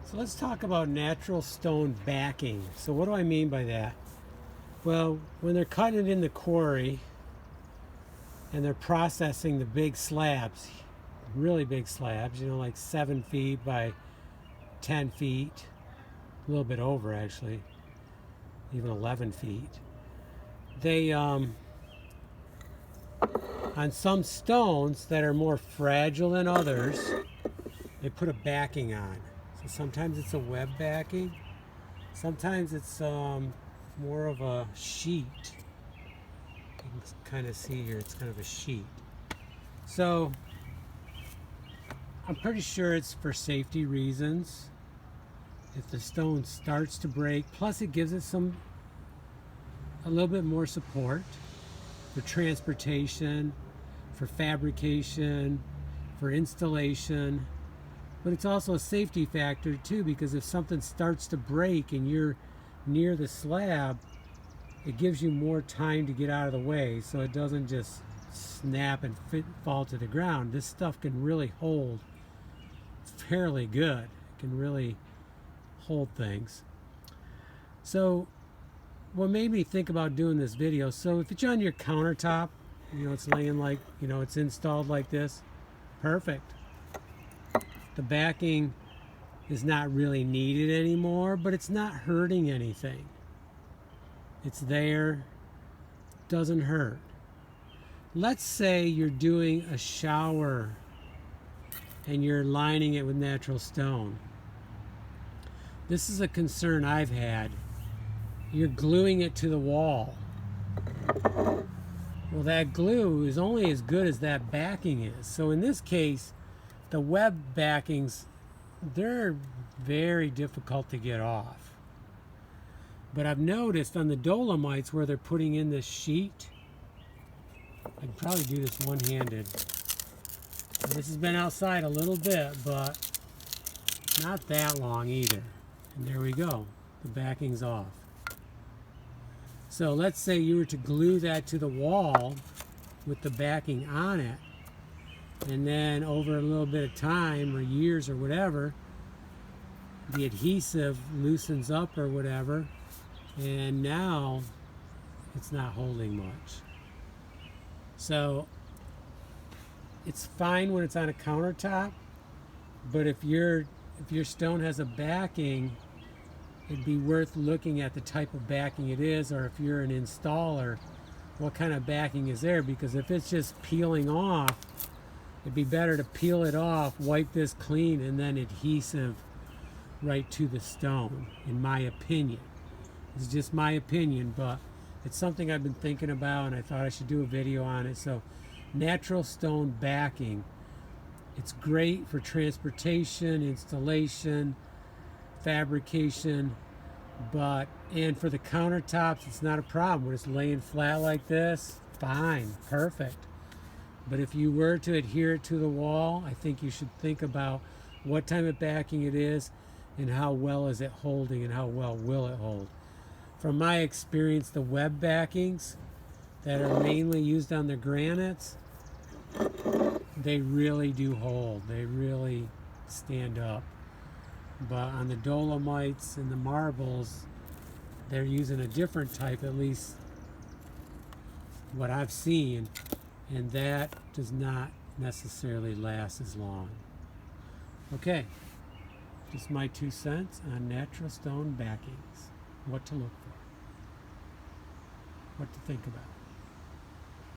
So let's talk about natural stone backing. So what do I mean by that? Well, when they're cutting it in the quarry and they're processing the big slabs, really big slabs, like 7 feet by 10 feet, a little bit over actually, even 11 feet. They, on some stones that are more fragile than others, they put a backing on. So sometimes it's a web backing, sometimes it's more of a sheet. You can kind of see here, it's kind of a sheet. So I'm pretty sure it's for safety reasons. If the stone starts to break, plus it gives it a little bit more support for transportation, for fabrication, for installation. But it's also a safety factor too, because if something starts to break and you're near the slab, it gives you more time to get out of the way so it doesn't just snap and fall to the ground. This stuff can really hold fairly good. It can really hold things. So what made me think about doing this video, so if it's on your countertop, it's laying like, it's installed like this, perfect. The backing is not really needed anymore, but it's not hurting anything. It's there, doesn't hurt. Let's say you're doing a shower and you're lining it with natural stone. This is a concern I've had. You're gluing it to the wall. Well, that glue is only as good as that backing is. So in this case, the web backings, they're very difficult to get off. But I've noticed on the Dolomites where they're putting in this sheet, I can probably do this one-handed. This has been outside a little bit, but not that long either. And there we go. The backing's off. So let's say you were to glue that to the wall with the backing on it, and then over a little bit of time or years or whatever, the adhesive loosens up or whatever, and now it's not holding much. So it's fine when it's on a countertop, but if your stone has a backing, it'd be worth looking at the type of backing it is, or if you're an installer, what kind of backing is there, because if it's just peeling off, it'd be better to peel it off, wipe this clean, and then adhesive right to the stone, in my opinion. It's just my opinion, but it's something I've been thinking about, and I thought I should do a video on it. So natural stone backing, it's great for transportation, installation, fabrication, and for the countertops, it's not a problem. When it's laying flat like this, fine, perfect. But if you were to adhere it to the wall, I think you should think about what type of backing it is and how well is it holding and how well will it hold. From my experience, the web backings that are mainly used on the granites, they really do hold. They really stand up. But on the Dolomites and the marbles, they're using a different type, at least what I've seen, and that does not necessarily last as long. Okay, just my 2 cents on natural stone backings. What to look for, what to think about.